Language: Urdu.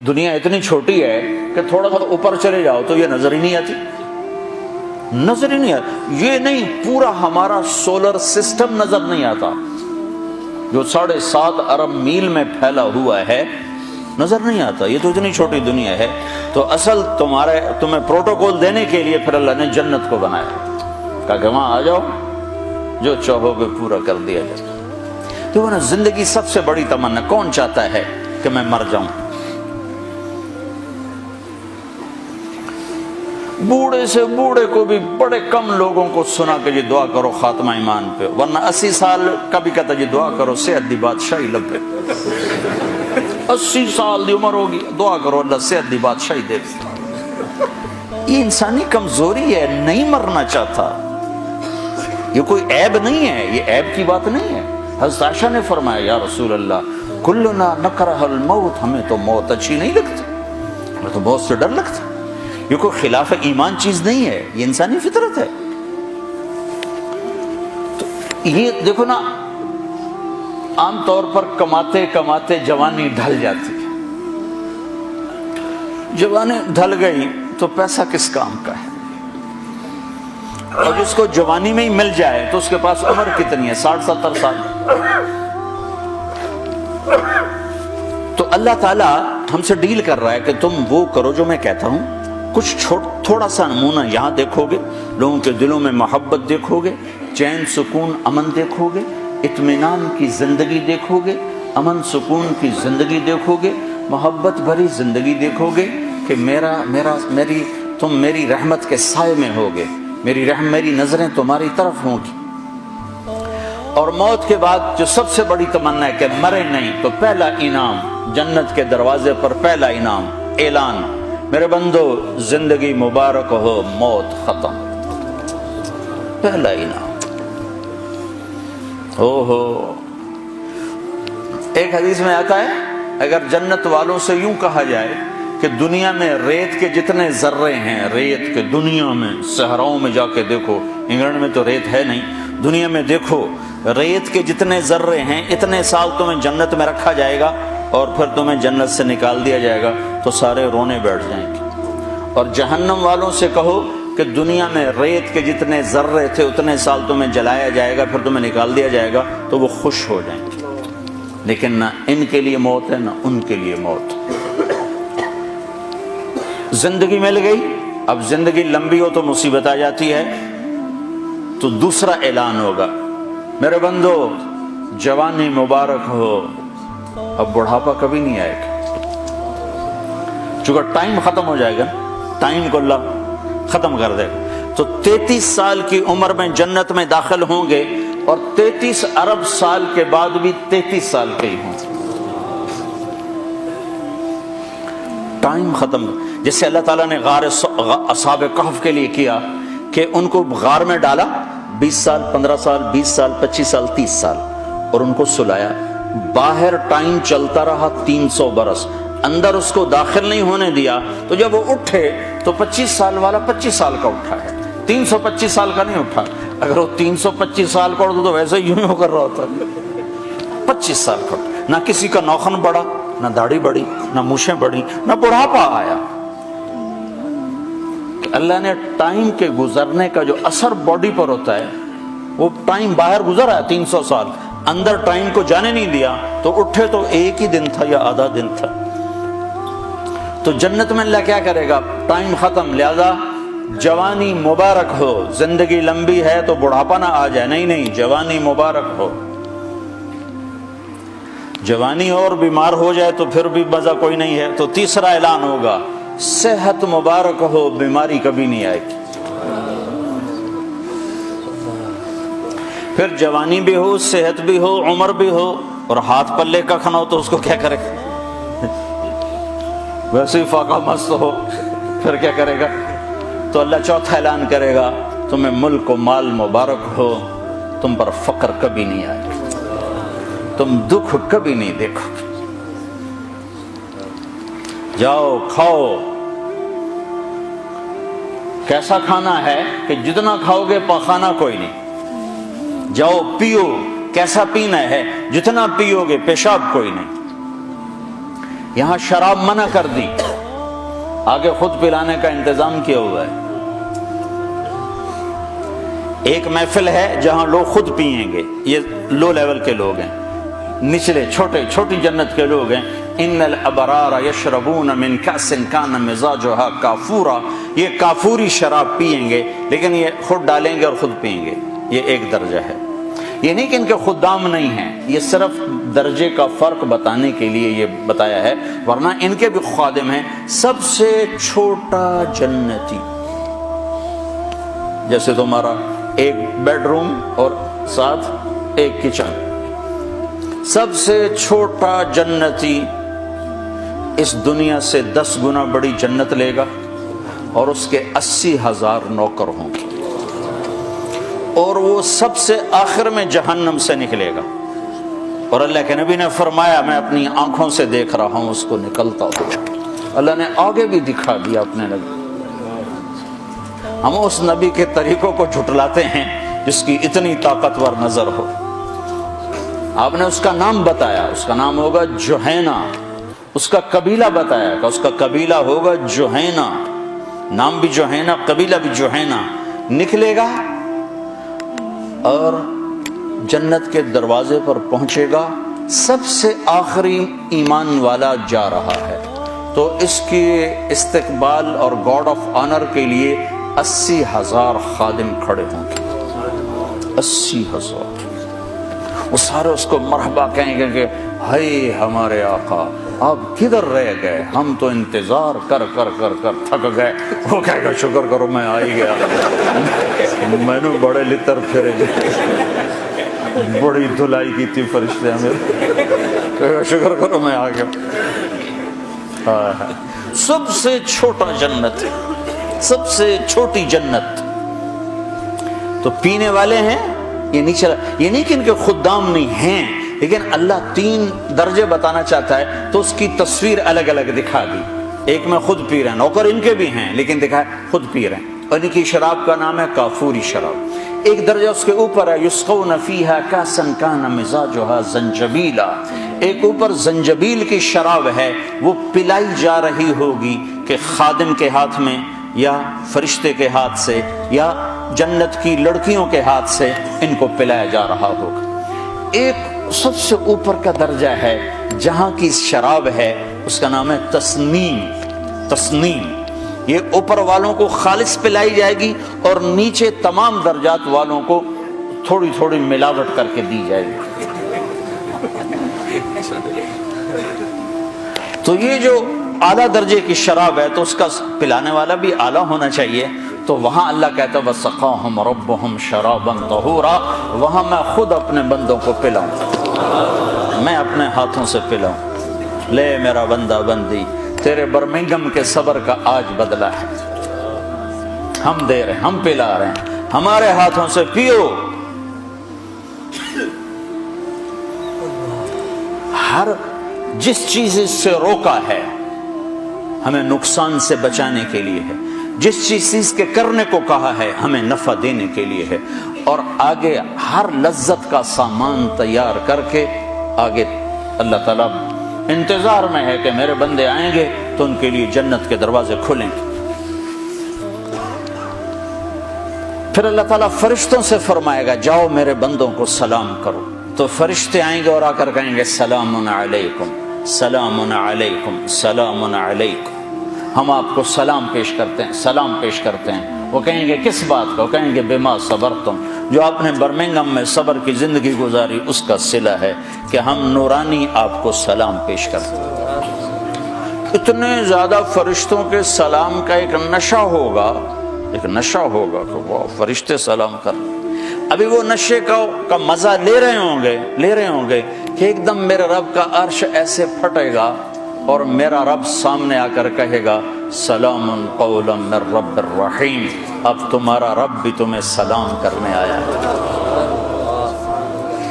دنیا اتنی چھوٹی ہے کہ تھوڑا سا اوپر چلے جاؤ تو یہ نظر ہی نہیں آتی، نظر ہی نہیں آتی۔ یہ نہیں، پورا ہمارا سولر سسٹم نظر نہیں آتا جو 7.5 ارب میل میں پھیلا ہوا ہے، نظر نہیں آتا۔ یہ تو اتنی چھوٹی دنیا ہے۔ تو اصل تمہیں پروٹوکول دینے کے لیے پھر اللہ نے جنت کو بنایا، کہا کہ وہاں آ جاؤ، جو چاہو گے پورا کر دیا جائے۔ تو وہ نا زندگی سب سے بڑی تمنا، کون چاہتا ہے کہ میں مر جاؤں؟ بوڑھے سے بوڑھے کو بھی بڑے کم لوگوں کو سنا کہ یہ دعا کرو خاتمہ ایمان پہ، ورنہ 80 سال کا بھی کہتا یہ دعا کرو صحت دی بادشاہی لبے۔ 80 سال دی عمر ہوگی، دعا کرو اللہ صحت دی بادشاہی دے۔ یہ انسانی کمزوری ہے، نہیں مرنا چاہتا۔ یہ کوئی عیب نہیں ہے، یہ عیب کی بات نہیں ہے۔ حضرت عائشہ نے فرمایا یا رسول اللہ کلنا نکرہ الموت، ہمیں تو موت اچھی نہیں لگتی، ہمیں تو موت سے ڈر لگتا۔ یہ کوئی خلاف ایمان چیز نہیں ہے، یہ انسانی فطرت ہے۔ تو یہ دیکھو نا، عام طور پر کماتے کماتے جوانی ڈھل جاتی ہے۔ جوانی ڈھل گئی تو پیسہ کس کام کا ہے؟ اور جس کو جوانی میں ہی مل جائے تو اس کے پاس عمر کتنی ہے؟ 60-70 سال۔ تو اللہ تعالیٰ ہم سے ڈیل کر رہا ہے کہ تم وہ کرو جو میں کہتا ہوں۔ کچھ تھوڑا سا نمونہ یہاں دیکھو گے، لوگوں کے دلوں میں محبت دیکھو گے، چین سکون امن دیکھو گے، اطمینان کی زندگی دیکھو گے، امن سکون کی زندگی دیکھو گے، محبت بھری زندگی دیکھو گے کہ تم میری رحمت کے سائے میں ہوگے، میری نظریں تمہاری طرف ہوں گی۔ اور موت کے بعد جو سب سے بڑی تمنا ہے کہ مرے نہیں، تو پہلا انعام جنت کے دروازے پر، پہلا انعام اعلان، میرے بندو زندگی مبارک ہو، موت ختم۔ پہلا انعام۔ ایک حدیث میں آتا ہے اگر جنت والوں سے یوں کہا جائے کہ دنیا میں ریت کے جتنے ذرے ہیں، ریت کے دنیا میں صحراؤں میں جا کے دیکھو، انگلینڈ میں تو ریت ہے نہیں، دنیا میں دیکھو ریت کے جتنے ذرے ہیں، اتنے سال تمہیں جنت میں رکھا جائے گا اور پھر تمہیں جنت سے نکال دیا جائے گا تو سارے رونے بیٹھ جائیں گے۔ اور جہنم والوں سے کہو کہ دنیا میں ریت کے جتنے ذرے تھے اتنے سال تمہیں جلایا جائے گا، پھر تمہیں نکال دیا جائے گا تو وہ خوش ہو جائیں گے۔ لیکن نہ ان کے لیے موت ہے نہ ان کے لیے موت۔ زندگی مل گئی، اب زندگی لمبی ہو تو مصیبت آ جاتی ہے، تو دوسرا اعلان ہوگا، میرے بندو جوانی مبارک ہو، اب بڑھاپا کبھی نہیں آئے گا، چونکہ ٹائم ختم ہو جائے گا، ٹائم کو اللہ ختم کر دے گا۔ تو 33 سال کی عمر میں جنت میں داخل ہوں گے اور 33 ارب سال کے بعد بھی 33 سال کے ہی ہوں گے۔ ٹائم ختم، جیسے اللہ تعالیٰ نے غار اصحاب کہف کے لیے کیا کہ ان کو غار میں ڈالا، 20 سال 15 سال 20 سال 25 سال 30 سال، اور ان کو سلایا، باہر ٹائم چلتا رہا 300 برس، اندر اس کو داخل نہیں ہونے دیا، تو جب وہ اٹھے تو 25 سال والا 25 سال کا اٹھا ہے، 325 سال کا نہیں اٹھا۔ اگر وہ 325 سال کا اٹھا تو ویسے ہی یوں کر رہا ہوتا، 25 سال کا اٹھا۔ نہ کسی کا نوخن بڑھا، نہ داڑھی بڑھی، نہ مونچھیں بڑھی، نہ بڑھاپا آیا۔ اللہ نے ٹائم کے گزرنے کا جو اثر باڈی پر ہوتا ہے، وہ ٹائم باہر گزرا ہے 300 سال، اندر ٹائم کو جانے نہیں دیا، تو اٹھے تو ایک ہی دن تھا یا آدھا دن تھا۔ تو جنت میں اللہ کیا کرے گا؟ ٹائم ختم، لہذا جوانی مبارک ہو، زندگی لمبی ہے تو بڑھاپا نہ آ جائے، نہیں، جوانی مبارک ہو۔ جوانی اور بیمار ہو جائے تو پھر بھی مزہ کوئی نہیں ہے، تو تیسرا اعلان ہوگا، صحت مبارک ہو، بیماری کبھی نہیں آئے گی۔ پھر جوانی بھی ہو، صحت بھی ہو، عمر بھی ہو، اور ہاتھ پلے کا کھانا ہو تو اس کو کیا کرے گا؟ ویسے ہی فاقہ مست ہو، پھر کیا کرے گا؟ تو اللہ چوتھا اعلان کرے گا، تمہیں ملک و مال مبارک ہو، تم پر فقر کبھی نہیں آئے گا، تم دکھ کبھی نہیں دیکھو گے، جاؤ کھاؤ۔ کیسا کھانا ہے کہ جتنا کھاؤ گے پاخانہ کوئی نہیں، جاؤ پیو، کیسا پینا ہے، جتنا پیو گے پیشاب کوئی نہیں۔ یہاں شراب منع کر دی، آگے خود پلانے کا انتظام کیا ہوا ہے۔ ایک محفل ہے جہاں لوگ خود پئیں گے، یہ لو لیول کے لوگ ہیں، نچلے چھوٹی جنت کے لوگ ہیں۔ ان الابرار یشربون من کأس کان مزاجها کافورا، یہ کافوری شراب پئیں گے، لیکن یہ خود ڈالیں گے اور خود پئیں گے۔ یہ ایک درجہ ہے۔ یہ نہیں کہ ان کے خدام نہیں ہیں، یہ صرف درجے کا فرق بتانے کے لیے یہ بتایا ہے، ورنہ ان کے بھی خادم ہیں۔ سب سے چھوٹا جنتی، جیسے تمہارا ایک بیڈ روم اور ساتھ ایک کچن، سب سے چھوٹا جنتی اس دنیا سے 10 گنا بڑی جنت لے گا، اور اس کے 80,000 نوکر ہوں گے، اور وہ سب سے آخر میں جہنم سے نکلے گا، اور اللہ کے نبی نے فرمایا میں اپنی آنکھوں سے دیکھ رہا ہوں اس کو نکلتا ہوا۔ اللہ نے آگے بھی دکھا دیا اپنے نبی۔ ہم اس نبی کے طریقوں کو جھٹلاتے ہیں جس کی اتنی طاقتور نظر ہو۔ آپ نے اس کا نام بتایا، اس کا نام ہوگا جوہینا، اس کا قبیلہ بتایا کہ اس کا قبیلہ ہوگا جوہینا، نام بھی جوہینا، قبیلہ بھی جوہینا، نکلے گا اور جنت کے دروازے پر پہنچے گا، سب سے آخری ایمان والا جا رہا ہے، تو اس کے استقبال اور گارڈ آف آنر کے لیے 80,000 خادم کھڑے ہوں گے۔ 80,000، وہ سارے اس کو مرحبا کہیں گے کہ ہائے ہمارے آقا آپ کدھر رہ گئے، ہم تو انتظار کر کر کر کر تھک گئے۔ وہ کہے گا شکر کرو میں آ ہی گیا، میں نے بڑے لتر پھرے، بڑی دھلائی کی تھی فرشتے ہمیں، کہے گا شکر کرو میں آ گیا۔ سب سے چھوٹا جنت، سب سے چھوٹی جنت۔ تو پینے والے ہیں، یہ نہیں چلا، یہ نہیں کہ ان کے خدام نہیں ہیں، لیکن اللہ 3 درجے بتانا چاہتا ہے تو اس کی تصویر الگ الگ دکھا دی۔ ایک میں خود پی رہے ہیں، نوکر ان کے بھی ہیں لیکن دکھا خود پی رہے ہیں، اور ان کی شراب کا نام ہے کافوری شراب۔ ایک درجہ اس کے اوپر ہے یسقون فیہا کاسا کان مزاجها زنجبیلا، ایک اوپر زنجبیل کی شراب ہے، وہ پلائی جا رہی ہوگی کہ خادم کے ہاتھ میں یا فرشتے کے ہاتھ سے یا جنت کی لڑکیوں کے ہاتھ سے ان کو پلایا جا رہا ہوگا۔ ایک سب سے اوپر کا درجہ ہے جہاں کی شراب ہے، اس کا نام ہے تسنیم۔ تسنیم یہ اوپر والوں کو خالص پلائی جائے گی اور نیچے تمام درجات والوں کو تھوڑی تھوڑی ملاوٹ کر کے دی جائے گی۔ تو یہ جو اعلیٰ درجے کی شراب ہے تو اس کا پلانے والا بھی اعلیٰ ہونا چاہیے، تو وہاں اللہ کہتا ہے وَسَقَاهُمْ رَبُّهُمْ شَرَابًا طَهُورًا، وہاں میں خود اپنے بندوں کو پلاؤں، میں اپنے ہاتھوں سے پلاؤں۔ لے میرا بندہ بندی، تیرے برمنگم کے صبر کا آج بدلہ ہے، ہم دے رہے ہیں، ہم پلا رہے ہیں، ہمارے ہاتھوں سے پیو۔ ہر جس چیز سے روکا ہے ہمیں نقصان سے بچانے کے لیے ہے، جس چیز کے کرنے کو کہا ہے ہمیں نفع دینے کے لیے ہے، اور آگے ہر لذت کا سامان تیار کر کے آگے اللہ تعالیٰ انتظار میں ہے کہ میرے بندے آئیں گے تو ان کے لیے جنت کے دروازے کھلیں گے۔ پھر اللہ تعالیٰ فرشتوں سے فرمائے گا جاؤ میرے بندوں کو سلام کرو، تو فرشتے آئیں گے اور آ کر کہیں گے سلام علیکم سلام علیکم سلام علیکم، ہم آپ کو سلام پیش کرتے ہیں، سلام پیش کرتے ہیں۔ وہ کہیں گے کس بات کا؟ وہ کہیں گے بما صبرتم، جو آپ نے برمنگم میں صبر کی زندگی گزاری اس کا صلہ ہے کہ ہم نورانی آپ کو سلام پیش کرتے ہیں۔ اتنے زیادہ فرشتوں کے سلام کا ایک نشہ ہوگا، ایک نشہ ہوگا کہ وہ فرشتے سلام کر رہے ہیں۔ ابھی وہ نشے کا مزہ لے رہے ہوں گے کہ ایک دم میرے رب کا عرش ایسے پھٹے گا اور میرا رب سامنے آ کر کہے گا سلام قولا من رب الرحیم، اب تمہارا رب بھی تمہیں سلام کرنے آیا ہے۔